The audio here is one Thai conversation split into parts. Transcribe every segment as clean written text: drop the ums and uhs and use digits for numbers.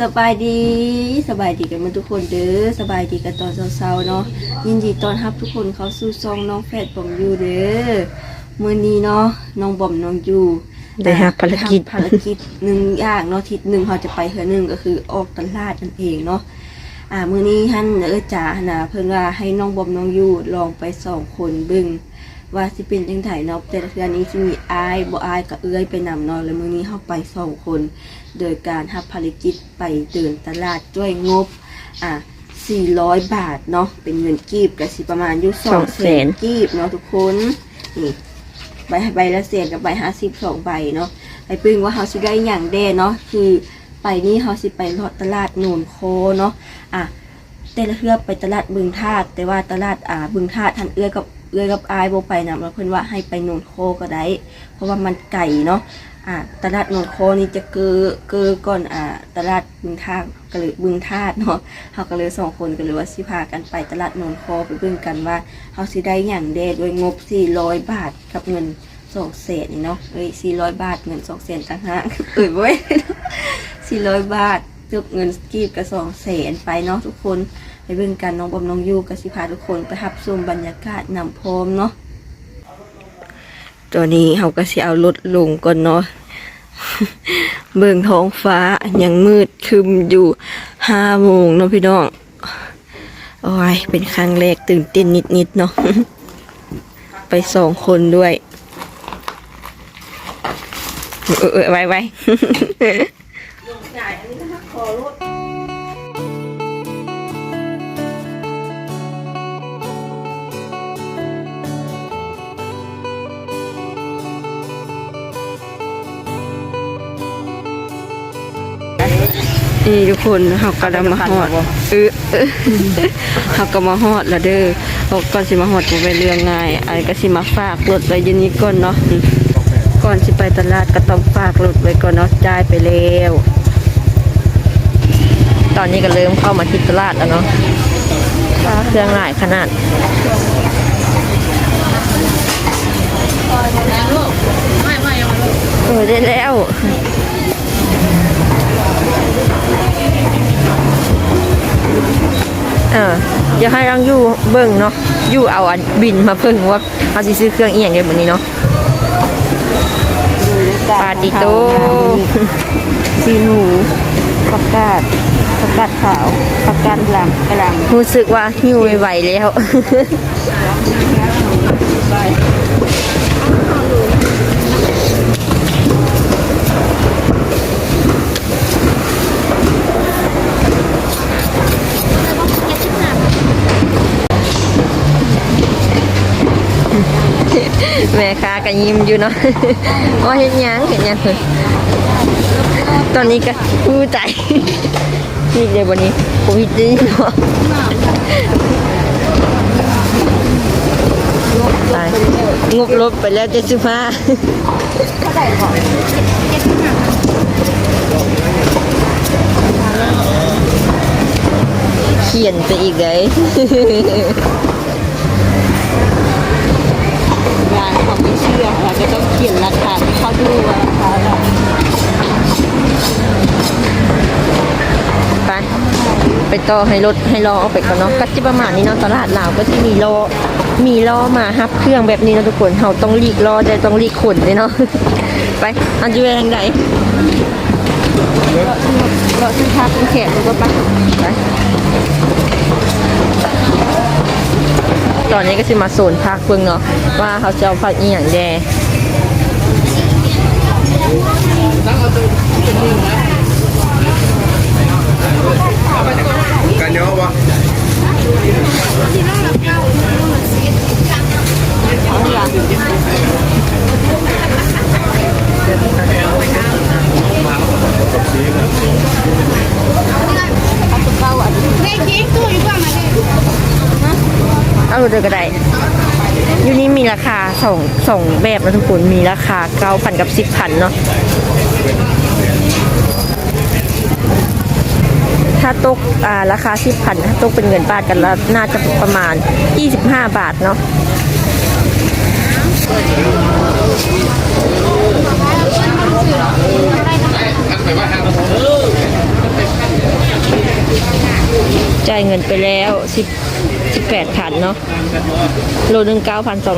สบายดีกันมาทุกคนเด้อสบายดีกันตอนเช้าๆเนาะยินดีต้อนรับทุกคนเข้าสู่ช่องน้องแฟดบอมยูเด้อมื้อนี้เนาะน้องบอมน้องยูได้รับภารกิจหนึ่งอย่างเนาะทิศหนึ่งเราจะไปเทื่อนึงก็คือออกตลาดนั่นเองเนาะมื้อนี้ท่านจ๋านะเพิ่นว่าให้น้องบอมน้องยูลองไป2คนเบิ่งว่าสิเป็นจังไดเนาะแต่ละเทื่อนี้สิมีอายบ่อายก็เอื้อยไปนำเนาะแล้วมื้อนี้เฮาไป2คนโดยการรับภารกิจไปเดินตลาดด้วยงบ400 บาทเนาะเป็นเงินกีบก็สิประมาณอยู่200,000กีบเนาะทุกคนนี่ใบละแสนกับใบ52ใบเนาะไอ้ปึ้งว่าเฮาสิได้หยังแด่เนาะคือไปนี้เฮาสิไปเลาะตลาดโนนโคเนาะแต่ละเทื่อไปตลาดบึงธาตุแต่ว่าตลาดบึงธาตุท่านเอื้อยกับอายบ่ไปนำแล้วเพิ่นว่าให้ไปโนนโคก็ได้เพราะว่ามันไกลเนาะตลาดโนนโคนี่จะเกอก่อนตลาดบึงธาตุก็เลยบึงธาตุเนาะเฮาก็เลย2คนก็เลยว่าสิพากันไปตลาดโนนโคไปเบิ่งกันว่าเฮาสิได้หยังแด่ด้วยงบ400 บาทกับเงิน200,000นี่เนาะ400 บาทเงิน200,000ต่างหากเว้ย400 บาทยกเงินกีบกับ200,000ไปเนาะทุกคนไปเบิ่งกันน้องบอมน้องยูก็สิพาทุกคนไปรับชมบรรยากาศนำพร้อมเนาะตัวนี้เฮาก็สิเอารถลงก่อนเนาะ เบิ่งท้องฟ้ายังมืดครึมอยู่5 โมงเนาะพี่น้องโอ้ยเป็นครั้งแรกตื่นเต้นนิดๆเนาะ ไป2คนด้วยไว้ นี่ทุกคนเขากำลังมาฮอดเขาก็มาฮอดแล้วเด้อก่อนสิมาฮอดเป็นเรื่องง่ายไอ้ก็สิมาฝากรถไว้อยู่นี่ก่อนเนาะก่อนสิไปตลาดก็ต้องฝากรถไว้ก่อนเนาะจ่ายไปแล้วตอนนี้ก็เริ่มเข้ามาที่ตลาดแล้วเนาะเครื่องหลายขนาดได้แล้วอย่าให้รังยู่เบิ่งเนาะยู่เอาอันบินมาเพิ่งว่าเขาสิซื้อเครื่องเอียงได้แบบนี้เนาะปาติโต้ซีหนูผักกาดขาวผักกาดหลังกระหล่ำรู้สึกว่าหิวไหวแล้วแม่ค้าก็ยิ้มอยู่เนาะว่าเห็นยังตอนนี้ก็พูดใจนี่เดี๋ยววันนี้โควิดนี่เนาะตายงบลบไปแล้ว75เขียนไปอีกเลยร้านเขาไม่เชื่อเราก็ต้องเขียนราคาให้เขาดูว่าราคาอะไรไปต่อให้รถให้ล้อเอาไปก่อนเนาะก็จะประมาณนี้เนาะตลาดลาวก็จะมีล้อมาฮับเครื่องแบบนี้นะทุกคนเราต้องลีกล้อแต่ต้องลีกขนเลยเนาะไปอันจะไปทางไหนเราซื้อผ้าเป็นแขกแล้วก็ไปตอนนี้ก็จะมาโซนพักเพิ่งเนาะว่าเขาจะเอาผักอีหยังแดกันเยอะวะเอาเดี๋ยวก็ได้อยู่นี่มีราคาสองแบบนะทุกคนมีราคา9,000 กับ 10,000เนาะถ้าตกราคา10,000ถ้าตกเป็นเงินบาทกันแล้วน่าจะประมาณ25 บาทเนาะ เ ายเงินไปแล้ว18,000เนาะโลนึง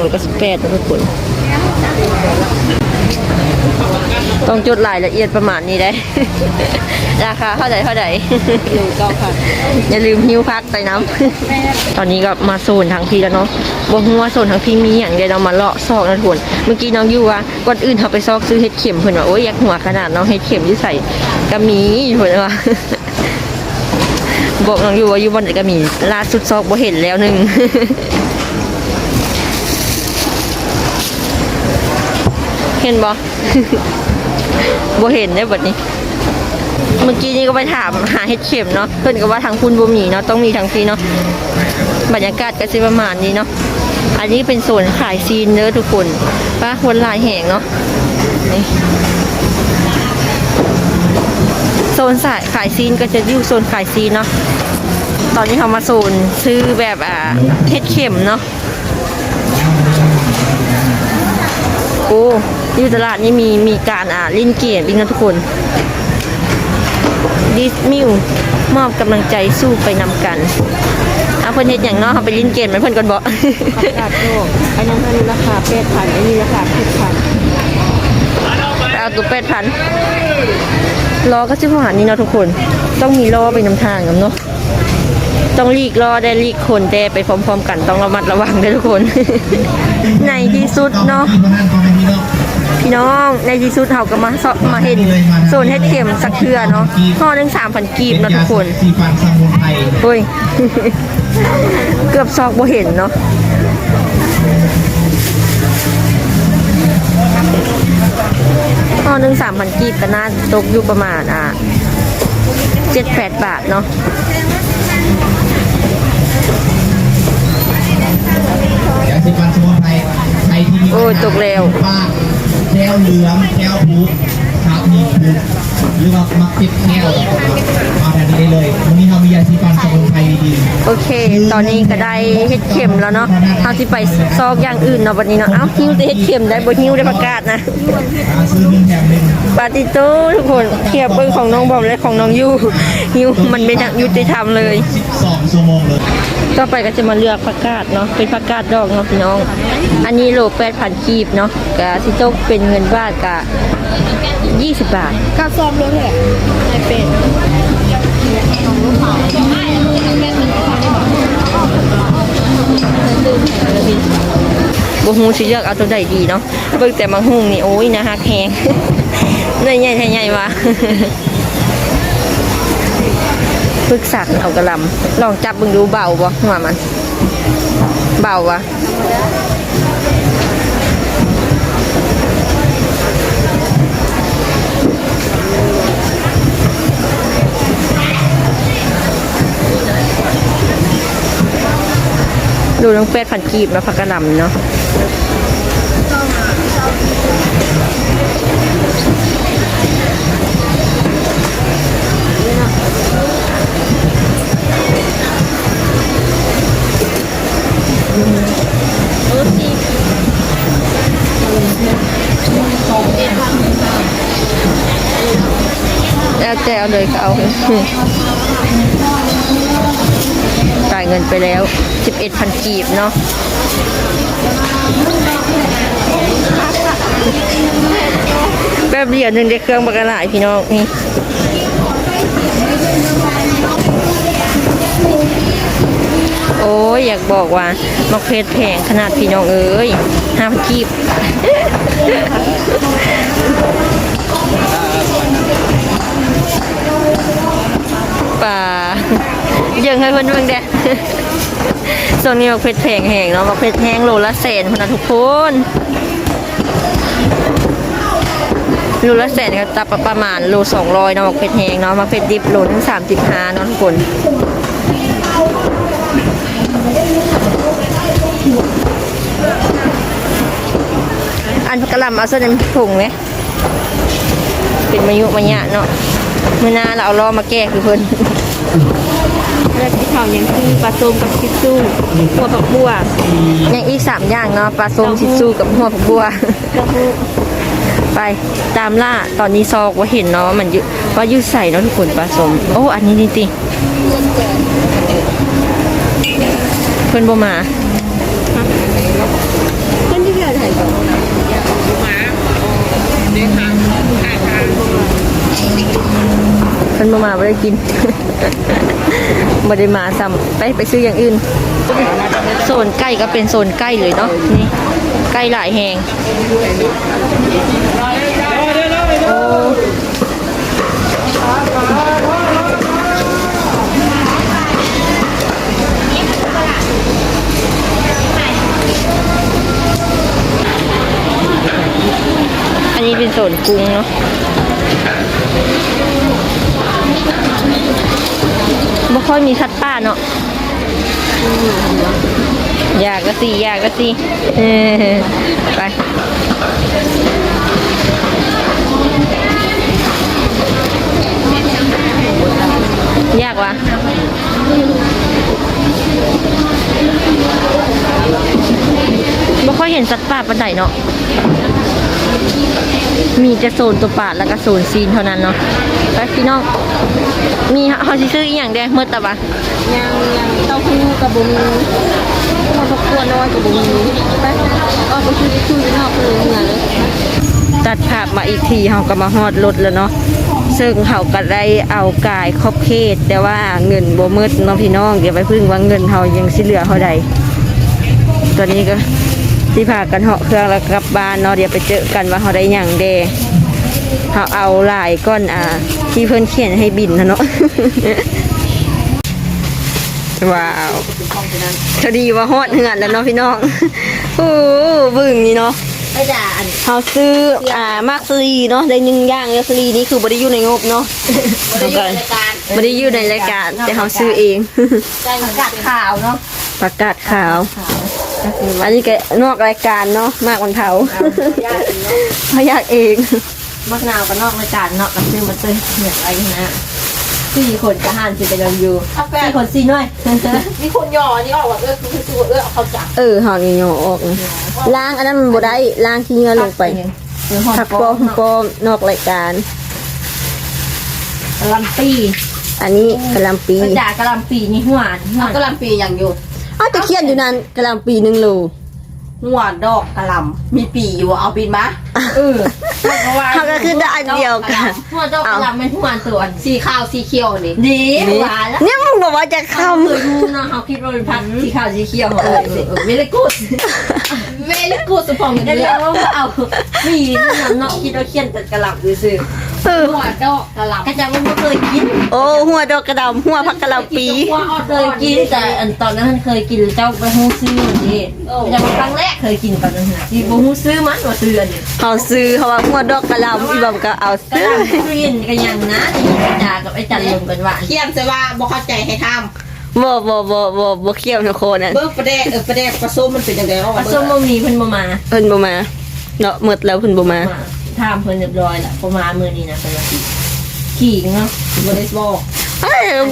9,298นะทุกคนต้องจดรายละเอียดประมาณนี้ได้ ราคาเท่าไหร่อย่าลืมหิ้วพักไปน้ำ ตอนนี้ก็มาโซนทางพี่แล้วเนาะบ่ฮู้ว่าโซนทางพี่มีอย่างไรเรามาเลาะซอกนะทุกคนเมื่อกี้น้องอยู่ว่าก่อนอื่นเขาไปซอกซื้อเห็ดเข็มเพิ่นว่าโอ้ยอยากหัวขนาดน้องเห็ดเข็มที่ใส่ก็มีเพิ่นว่า บอกน้องอยู่ว่าอยู่บนไหนก็มีล่าสุดซอกบ่เห็นแล้วหนึง เห็นบ่ บ่เห็นได้บัดนี้ เมื่อกี้นี้ก็ไปถามหาเห็ดเข็มเนาะเพิ่นก็ว่าทางคุณบ่มีเนาะต้องมีทางพี่เนาะบรรยากาศก็สิประมาณนี้เนาะอันนี้เป็นโซนขายซีนเด้อทุกคนป้าคนหลายแห่งเนาะนี่โซนขายซีนก็จะอยู่โซนขายซีนเนาะตอนนี้เขามาโซนซื้อแบบเห็ดเข็มเนาะโอ้อยู่ตลาดนี้มีการลิ้นเกมอีกนะทุกคนดิสมิวมอบกำลังใจสู้ไปนำกันเพิ่นเฮ็ดอย่างเนาะเขาไปลิ้นเกมมันเพิ่นก่อนบ่ ประกาศโลกอันนั้นราคา8,000อันนี้ราคา10,000เอาตัว8,000ล้อก็สิประมาณนี้เนาะทุกคนต้องมีล้อไปนำทางกันเนาะต้องลีกล้อได้ลีกคนแต่ไปพร้อมๆกันต้องระมัดระวังด้วยทุกคน ในที่สุดเนาะพี่น้องในที่สุดเขาก็มาเห็นโซนเฮ็ดเข็มสักเทื่อเนาะห่อหนึง 3,000 กีบเนาะทุกคนโอ้ย เกือบซอกบ่เห็นเนาะห่อหนึง 3,000 กีบก็น่าตกอยู่ประมาณ7-8 บาทเนาะยาสีฟันสมุนไพรใครที่มี โอ้ยตกแล้ว ป้าแก้วเหลืองแก้วพุครับมีพุหรือว่ามักติดแก้วเอาแทนนี้ได้เลยวันนี้เรามียาสีฟันสมุนไพรดีๆ โอเค ตอนนี้ก็ได้เฮ็ดเข็มแล้วเนาะเอาสิไปซอกอย่างอื่นเนาะวันนี้เนาะ เอ้าหิ้วแต่เฮ็ดเข็มได้บ่หิ้วได้ประกาศนะ ซื้อหนึ่งแถมหนึ่ง ปาติโต้ทุกคนเทียบเบิ่งของน้องบอมและของน้องยูหิ้วมันเป็นยุติธรรมเลย 12 ชั่วโมงเลย ต่อไปก็จะมาเลือกผักกาดเนาะ เป็นผักกาดดอกเนาะพี่น้อง อันนี้โล 8,000 กีบเนาะก็สิตกเป็นเงินบาทก็20 บาท ค่าซ่อมรถแหละในเป็น บ่ฮู้สิเลือกเอาตัวใดดีเนาะเบิ่งแต่มังหุงนี่โอ้ยนะฮักแฮง ใหญ่ๆใหญ่ๆว่ะ ปรึกษาเอากระลำลองจับเบิ่งดูเบาบ่หัวมันเบาวะดูน้อง8,000 กีบแล้วผักกระหล่ำเนาะแล้วแต่เอาเลยก็เอา จ่ายเงินไปแล้ว 11,000 กีบเนาะแป๊บเดียวหนึงได้เครื่องบักกะหลายพี่น้องนี่โอ้ยอยากบอกว่ามักเพชรแพงขนาดพี่น้องเอ้ย5,000 กีบ ป่ายังให้เพื่อนเบิ่งเด้ ส่วนนี้มักเพชรแพงแห้งเนาะมักเพชรแห้งโลละ100,000พุ่นน่ะทุกคนโลละ100,000ก็ตับประมาณโล200เนาะมักเพชรแห้งเนาะมักเพชรดิบโลนึง35เนาะทุกคนอันกระหล่ำเอาเส้นถุงไหมเป็นมายุมายะเนาะเมื่อหน้าเราเอาล้อมาแก้คือเพิ่น แล้วที่เขายังคือปลาส้มกับชิซูหัวผักบัว ยังอีก3อย่างเนาะปลาส้มชิซูกับหัวผักบัว กระพุ้ ไปตามล่าตอนนี้ซอกว่าเห็นเนาะมันอยู่ว่าอยู่ใส่เนาะทุกคนปลาสมโอ้อันนี้นี่ติเพื่อนบ่มาเพื่อนที่เกิดไหนก่อนเพื่อนบ่มาไม่ได้กิน ไม่ได้มาซ้ำไปซื้ออย่างอื่นโซนใกล้ก็เป็นโซนใกล้เลยเนาะนี่ใกล้หลายแหงโอ้อันนี้เป็นโซนกุ้งเนาะไม่ค่อยมีสัตว์ป่าเนาะอยากก็สิไปยากวะไม่ค่อยเห็นสัตว์ป่าปานใดเนาะมีแต่โซนตัวป่าแล้วก็โซนซีนเท่านั้นเนาะไปพี่น้องมีเขาสิซื้ออีหยังได้เมื่อตะบะยังเต้าหู้กับบุ้งข้าวผัดตัวน้อยกับบุ้งไปก็ไปซื้อนอกเลยเลยตัดภาพมาอีกทีเขาก็มาฮอดรถแล้วเนาะซึ่งเขาก็ได้เอากายครอบเขตแต่ว่าเงินบ่มืดน้องพี่น้องเดี๋ยวไปพึ่งว่าเงินเขายังสิเหลือเท่าใดตอนนี้ก็ที่พากันเหาะเครื่องแล้วกลับบ้านเนาะเดี๋ยวไปเจอกันว่าเขาได้หยังเดเขาเอาลายก้อนที่เพื่อนเขียนให้บินนะเนาะ ว้าวพอดีว่าฮอดเหือนแล้วเนาะพี่น้อง โอ้บึ้งนี่เนาะเขาซื้อมากซีเนาะได้1อย่างแล้วซีนี่คือบริยูในงบเนาะบริยูในรายการแต่เขาซื้อเอง ประกาศข่าวเนาะ ประกาศขาวอันนี้ก็นอกรายการเนาะมากวันเผาเขาอยากเองมะนาวก็นอกรายการเนาะกับซื้อมาซื้อเหนียวอะไรนะ4 คนจะหันสิไปลองอยู่4 คน4น้อย มีคนย่อนี่ออกว่าคือตัวเอาเขาจับ หอนี่ย่อออกล้างอันนั้นมันบ่ได้ล้างที่เงือลงไปผักปอมนอกรายการ กะลำปี อันนี้กะหล่ำปี จ่ากะลำปีนี่หวานกะลำปีอย่างอยู่ จะเขียนอยู่นั้นกะหล่ำปี1 โล หัวดอกกะลำมีปีอยู่เอาปีนมาเขาก็คือได้อันเดียวกัน หัวดอกกะลำเป็นหัวส่วนสีขาวสีเขียวนี่ดีหวานแล้ว เนี่ยมึงบอกว่าจะเข้า เคยดูนะเขาคิดว่าเป็นพันธุ์สีขาวสีเขียวเวลกูดเวลกูดสุพองได้แล้วว่าเอามีนั่นเนาะคิดว่าเขียนแต่กะลำซื้อหัวดอกกะลำก็จะไม่เคยกิน โอ้หัวดอกกระดำหัวผักกะหล่ำปี เคยกินแต่ตอนนั้นเคยกินเจ้าไปฮู้ซื้อนี่แต่ครั้งแรกเคยกินตอนนั้นที่บ่ฮู้ซื้อมันว่าซื้ออันนี้ เขาซื้อเขาว่าหัวดอกกระหล่ำอีบอมก็เอาซื้อ กินกันยังนะจ่ากับไอ้จันลงกันว่าเขียนซะว่าบ่เข้าใจให้ทำบ่เขี้ยวนะโคน่ะ เบิ่งประเดกผสมมันเป็นจังได๋ว่าผสมบ่มีเพิ่นบ่มา เพิ่นบ่มาเนาะหมดแล้วเพิ่นบ่มา ถามเพิ่นเรียบร้อยแล้วบ่มามื้อนี้นะเพิ่นว่าขี่เนาะบ่ได้บอก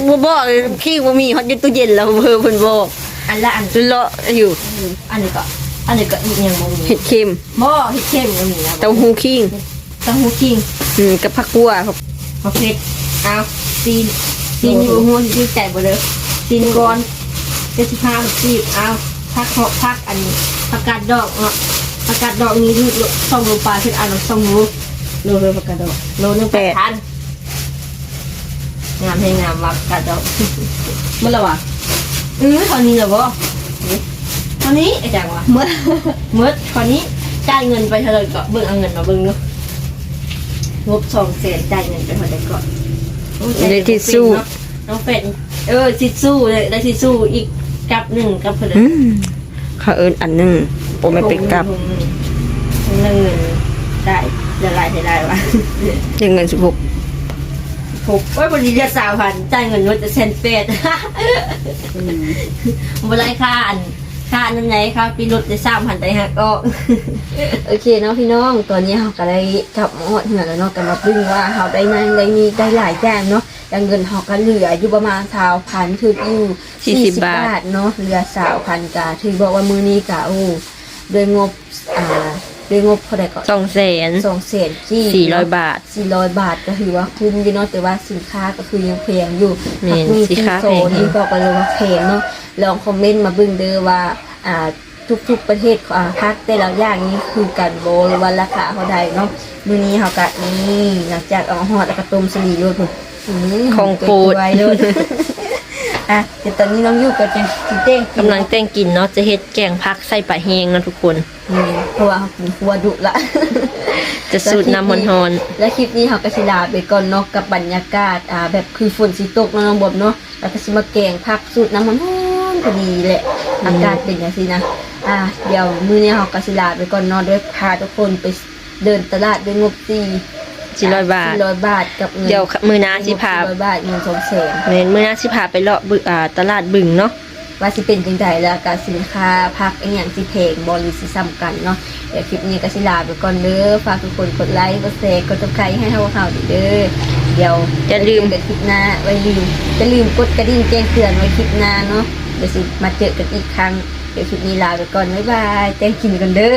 บ่บอกขี้บ่มีฮอดอยู่ตู้เย็นแล้วเพิ่นบอก อันละอัน เลาะอยู่ อันนี้ก็อีกอย่างบ่มี เห็ดเค็ม บ่เฮ็ดเข้มก็มีนะ เต้าหู้ขิง เต้าหู้ขิง กับผักกัวครับ โอเคเอาซีนนี่บ่ฮู้สิใจบ่เด้อซีนก่อน75ซีเอาพักเหาะพักอันนี้ผักกาดดอกเนาะผักกาดดอกนี้2 โลปลาคืออันละ2 โลเลยผักกาดดอกโลนึง8,000งามให้งามว่าผักกาดดอกมันละวะเท่านี้ล่ะบ่เท่านี้ไอ้จังวะเมื่อเท่านี้จ่ายเงินไปเท่าไหร่ก็เบิ่งเอาเงินมาเบิ่งเนาะงบ200,000จ่ายเงินไปเท่าไหร่ก่อน ในทิชชู่ น้องเป็ดทิชชู่เลยได้ทิชชู่อีกกับหนึ่งกับเพื่อน เขาเอิ้นอันนึงโอ้ไม่เป็นกับ เงินได้จะไล่ให้ได้วะ ยังเงิน16 ถูกวันนี้จะ3,000จ่ายเงินรถจะ1,800บ่ไรค่านั่นไงค่ะปีรถจะ3,000ได้ฮะก็ โอเคเนาะพี่น้องตอนนี้เขาก็ได้กลับมาฮอดเหือนแล้วเนาะก็มาดึงว่าเขาได้นั่งได้มีได้หลายแจ้งเนาะแต่เงินเขาก็เหลืออยู่ประมาณ20,000คืออยู่40 บาทเนาะเหลือ20,000กะถือบอกว่ามื้อนี้กะโอ้โดยงบ ด้วยงบเท่าใดก็ 200,000 200,000จี้ 400 บาท 400 บาทก็คือว่าคุ้มอยู่เนาะแต่ว่าสินค้าก็คือยังแพงอยู่ แม่น มี สินค้า โซ แพง นี่บอกกันเลยว่าแพงเนาะลองคอมเมนต์มาเบิ่งเด้อว่าทุกๆประเทศภาคแต่ละอย่างนี้คือกันโบหรือว่าราคาเท่าใดเนาะมื้อนี้เฮาก็นี่หลังจากเอาฮอดแล้วก็ต้มสลีโลดพุ่น ของโปรด ไว้โลด เดี๋ยวตอนนี้น้องอยู่ก็จะกินเต้ง กำลังแต่งกินเนาะจะเฮ็ดแกงผักใส่ปลาแห้งนะทุกคน นี่เพราะว่าเขากินครัวดุละ จะสูตรน้ำมันฮอน และคลิปนี้เขาก็สิลาไปก่อนเนาะกับบรรยากาศแบบคือฝนสิตกเนาะน้องบอมเนาะแล้วก็สิมาแกงผักสูตรน้ำมันฮอนพอดีแหละอากาศเป็นอย่างนี้นะเดี๋ยวมื้อนี้เขาก็สิลาไปก่อนเนาะด้วยพาทุกคนไปเดินตลาดด้วยงบ400 บาท 400 บาทกับเงิน เดี๋ยวมื้อหน้าสิพา 400 บาทเงิน200,000 แม่นมื้อหน้าสิพาไปเลาะตลาดบึงเนาะ ว่าสิเป็นจังไดแล้วก็สินค้าพักอีหยังสิเพงบ่หรือสิซ้ำกันเนาะเดี๋ยวคลิปนี้ก็สิลาไปก่อนเด้อฝากทุกคนกดไลค์กดแชร์กด Subscribe ให้เฮาเด้อเดี๋ยว อย่าลืม เจอกันคลิปหน้าอย่าลืมกดกระดิ่งแจ้งเตือนไว้คลิปหน้าเนาะเดี๋ยวสิมาเจอกันอีกครั้งเดี๋ยวคลิปนี้ลาไปก่อนบ๊ายบายแจ้งกินกันเด้อ